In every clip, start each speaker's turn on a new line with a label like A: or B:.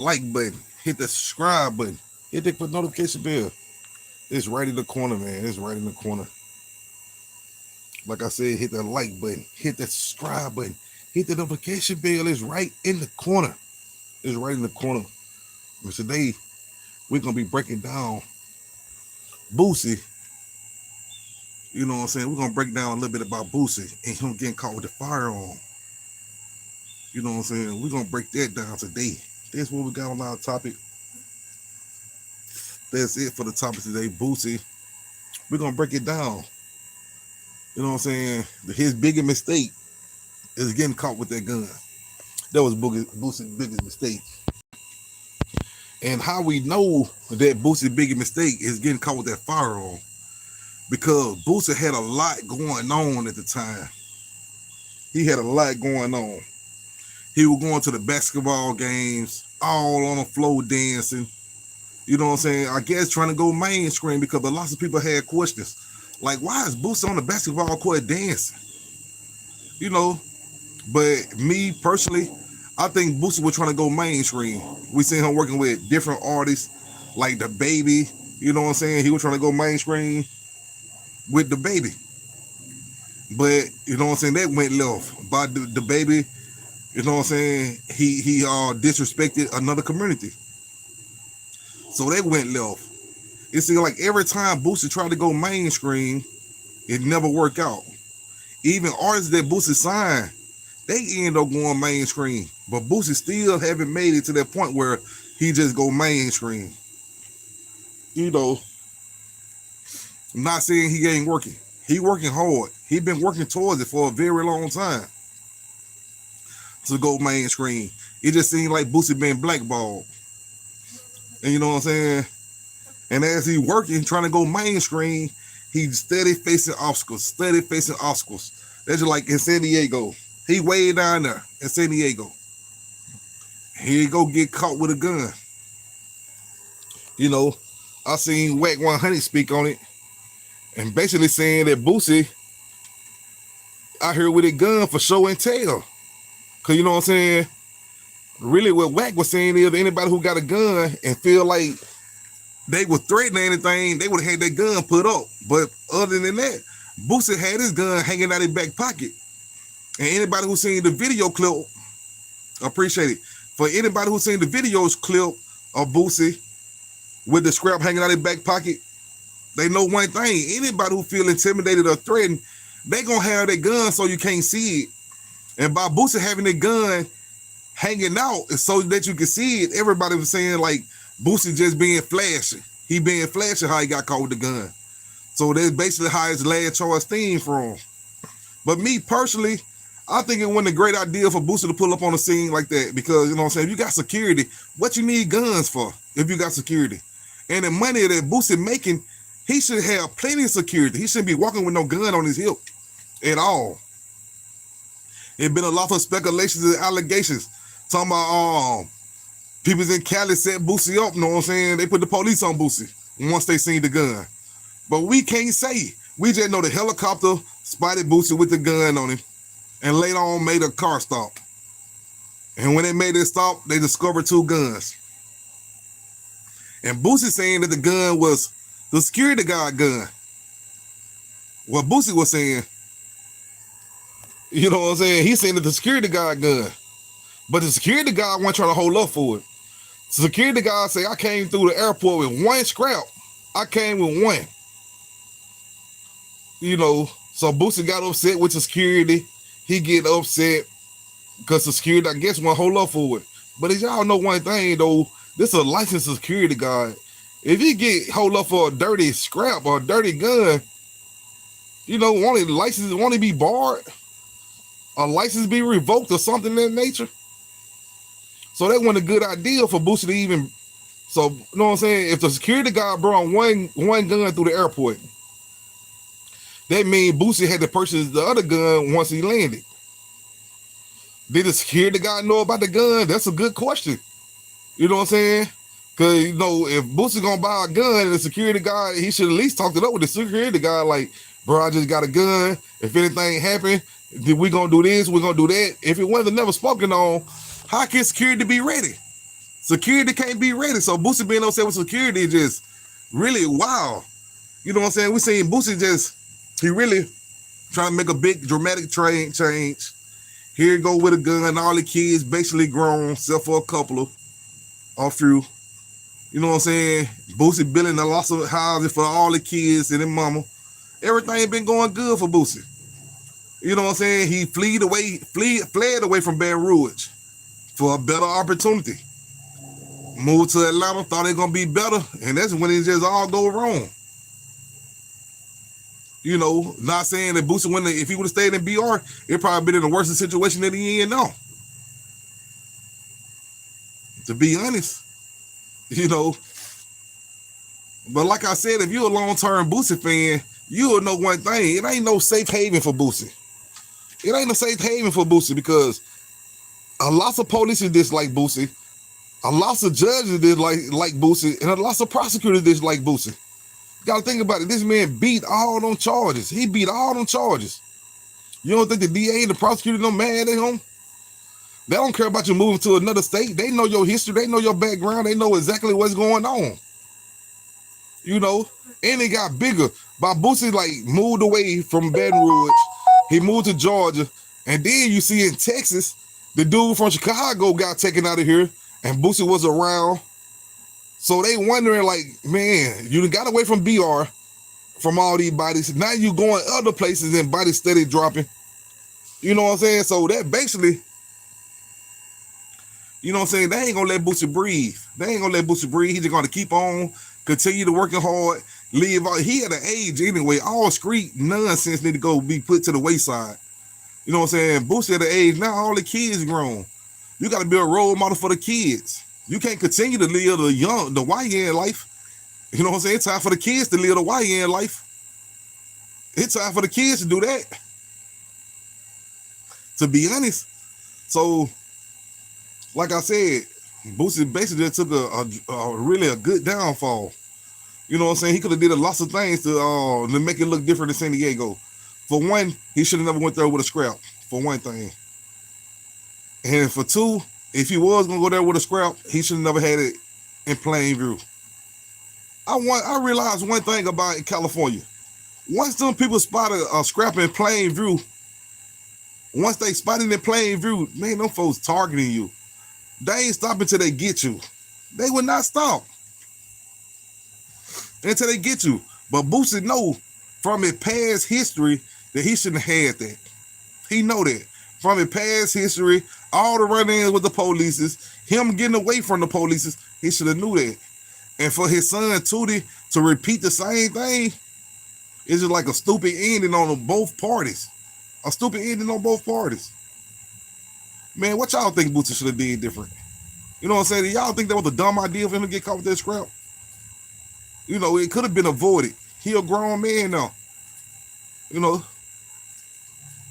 A: like button, hit the subscribe button, hit the notification bell. It's right in the corner, man. It's right in the corner. Like I said, hit the like button, hit the subscribe button, hit the notification bell. It's right in the corner. It's right in the corner. And today, we're going to be breaking down Boosie. You know what I'm saying? We're going to break down a little bit about Boosie and him getting caught with the firearm. You know what I'm saying? We're going to break that down today. That's what we got on our topic. That's it for the topic today. Boosie. We're going to break it down. You know what I'm saying? His biggest mistake is getting caught with that gun. That was Boosie's biggest mistake. And how we know that Boosie's biggest mistake is getting caught with that firearm. Because Boosie had a lot going on at the time. He had a lot going on. He was going to the basketball games, all on the floor dancing. You know what I'm saying? I guess trying to go mainstream because lots of people had questions. Like, why is Boosie on the basketball court dancing? You know, but me personally, I think Boosie was trying to go mainstream. We seen him working with different artists like the Baby. You know what I'm saying? He was trying to go mainstream with the Baby. But, you know what I'm saying? That went left. By the Baby, you know what I'm saying? He disrespected another community. So that went left. It seemed like every time Boosie tried to go mainstream, it never worked out. Even artists that Boosie signed, they end up going mainstream. But Boosie still haven't made it to that point where he just go mainstream. You know, I'm not saying he ain't working. He working hard. He been working towards it for a very long time to go mainstream. It just seemed like Boosie been blackballed. And you know what I'm saying? And as he working, trying to go mainstream, he's steady facing obstacles. That's just like in San Diego. He way down there in San Diego. He go get caught with a gun. You know, I seen Wack 100 speak on it and basically saying that Boosie out here with a gun for show and tell. Because you know what I'm saying? Really what Wack was saying is anybody who got a gun and feel like they were threatening anything, they would have had that gun put up. But other than that, Boosie had his gun hanging out his back pocket. And anybody who's seen the video clip, appreciate it. For anybody who's seen the videos clip of Boosie with the scrap hanging out his back pocket, they know one thing. Anybody who feel intimidated or threatened, they gonna have that gun so you can't see it. And by Boosie having the gun hanging out so that you can see it, everybody was saying like Boosie just being flashy. He being flashy how he got caught with the gun. So that's basically how his last choice theme from. But me personally, I think it wasn't a great idea for Boosie to pull up on a scene like that because, you know what I'm saying, if you got security, what you need guns for if you got security? And the money that Boosie making, he should have plenty of security. He shouldn't be walking with no gun on his hip at all. There's been a lot of speculations and allegations talking about people in Cali set Boosie up, you know what I'm saying? They put the police on Boosie once they seen the gun. But we can't say. We just know the helicopter spotted Boosie with the gun on him and later on made a car stop. And when they made it stop, they discovered 2 guns. And Boosie saying that the gun was the security guard gun. What Boosie was saying, you know what I'm saying? He's saying that the security guard gun. But the security guard wasn't trying to hold up for it. The security guard say, I came through the airport with 1 scrap. I came with 1. You know, so Boosie got upset with the security. He get upset because the security, I guess, won't hold up for it. But as y'all know one thing, though, this is a licensed security guard. If he get hold up for a dirty scrap or a dirty gun, you know, won't it be barred? A license be revoked or something of that nature? So that wasn't a good idea for Boosie to even. So, you know what I'm saying? If the security guard brought one gun through the airport, that means Boosie had to purchase the other gun once he landed. Did the security guard know about the gun? That's a good question. You know what I'm saying? Because, you know, if Boosie gonna buy a gun and the security guard, he should at least talk it up with the security guard. Like, bro, I just got a gun. If anything happen, we gonna do this, we gonna do that. If it wasn't never spoken on, how can security be ready? Security can't be ready. So Boosie being upset with security is just really wow. You know what I'm saying? We seen Boosie he really trying to make a big dramatic change. Here you go with a gun. All the kids basically grown, except for a couple or a few. You know what I'm saying? Boosie building a lot of houses for all the kids and their mama. Everything been going good for Boosie. You know what I'm saying? He fled away from Baton Rouge for a better opportunity. Moved to Atlanta, thought it gonna be better, and that's when it just all go wrong. You know, not saying that Boosie if he would have stayed in BR, it probably been in a worse situation than he in now. To be honest, you know. But like I said, if you're a long-term Boosie fan, you'll know one thing. It ain't no safe haven for Boosie. It ain't a safe haven for Boosie because a lot of police dislike Boosie, a lot of judges dislike Boosie, and a lot of prosecutors dislike Boosie. You gotta think about it. This man beat all them charges. He beat all them charges. You don't think the DA and the prosecutor no mad at him? They don't care about you moving to another state. They know your history. They know your background. They know exactly what's going on. You know, and it got bigger. But Boosie moved away from Baton Rouge. He moved to Georgia. And then you see in Texas, the dude from Chicago got taken out of here. And Boosie was around. So they wondering man, you got away from BR, from all these bodies. Now you going other places and bodies steady dropping. You know what I'm saying? So that basically, you know what I'm saying? They ain't gonna let Boosie breathe. They ain't gonna let Boosie breathe. He's just gonna keep on, continue to working hard, live out. He at an age anyway. All street nonsense need to go be put to the wayside. You know what I'm saying? Boosie at an age now, all the kids grown. You gotta be a role model for the kids. You can't continue to live the YN life. You know what I'm saying? It's time for the kids to live the YN life. It's time for the kids to do that. To be honest. So, like I said, Boosie basically just took a really a good downfall. You know what I'm saying? He could have did a lot of things to make it look different in San Diego. For one, he should have never went there with a scrap, for one thing. And for two, if he was going to go there with a scrap, he should have never had it in plain view. I realized one thing about in California. Once some people spot a scrap in plain view, once they spot it in plain view, man, them folks targeting you. They ain't stopping until they get you. They will not stop until they get you. But Boosie know from his past history that he shouldn't have had that. He know that. From his past history, all the run-ins with the police, him getting away from the police, he should have knew that. And for his son Tootie to repeat the same thing, it's just like a stupid ending on both parties. A stupid ending on both parties. Man, what y'all think Boosie should have did different? You know what I'm saying? Y'all think that was a dumb idea for him to get caught with that scrap? You know, it could have been avoided. He a grown man now. You know,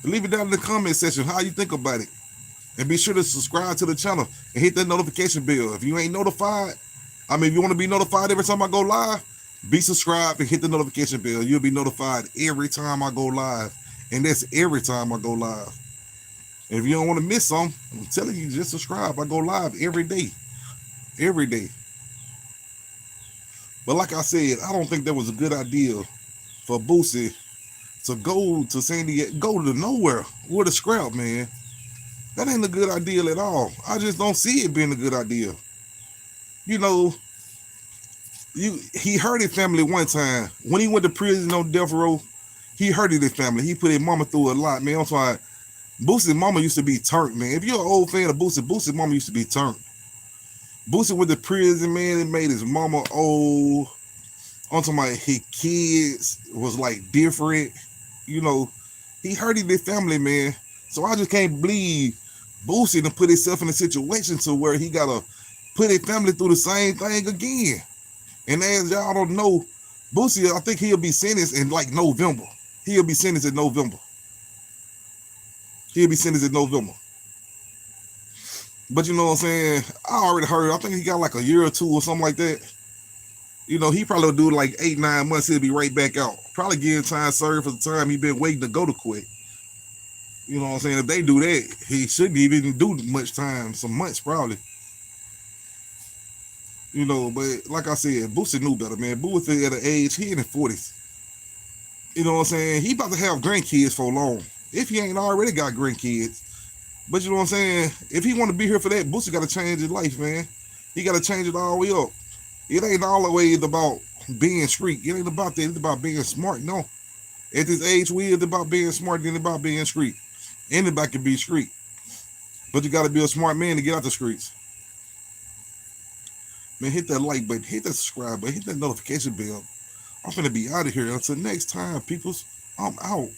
A: leave it down in the comment section how you think about it. And be sure to subscribe to the channel and hit that notification bell. If you ain't notified, if you want to be notified every time I go live, be subscribed and hit the notification bell. You'll be notified every time I go live. And that's every time I go live. And if you don't want to miss something, I'm telling you, just subscribe. I go live every day. Every day. But like I said, I don't think that was a good idea for Boosie to go to San Diego, go to nowhere with a scrap, man. That ain't a good idea at all. I just don't see it being a good idea. You know, he hurt his family one time. When he went to prison on death row, he hurted his family. He put his mama through a lot, man. I'm sorry. Boosie's mama used to be turned, man. If you're an old fan of Boosie, Boosie's mama used to be turned. Boosie went to prison, man. It made his mama old. I'm talking about his kids was different. You know, he hurted his family, man. So I just can't believe Boosie to put himself in a situation to where he gotta put his family through the same thing again. And as y'all don't know, Boosie, I think he'll be sentenced in November. He'll be sentenced in November. But you know what I'm saying? I already heard, I think he got a year or two or something like that. You know, he probably will do 8-9 months, he'll be right back out. Probably getting time served for the time he been waiting to go to quit. You know what I'm saying? If they do that, he shouldn't even do much time. Some months probably. You know, but like I said, Boosie knew better, man. Boosie at an age, he in his 40s. You know what I'm saying? He about to have grandkids for long. If he ain't already got grandkids. But you know what I'm saying? If he want to be here for that, Boosie got to change his life, man. He got to change it all the way up. It ain't always about being street. It ain't about that. It's about being smart. No. At this age, it's about being smart than about being street. Anybody can be street. But you got to be a smart man to get out the streets. Man, hit that like button, hit that subscribe button, hit that notification bell. I'm finna be out of here. Until next time, peoples, I'm out.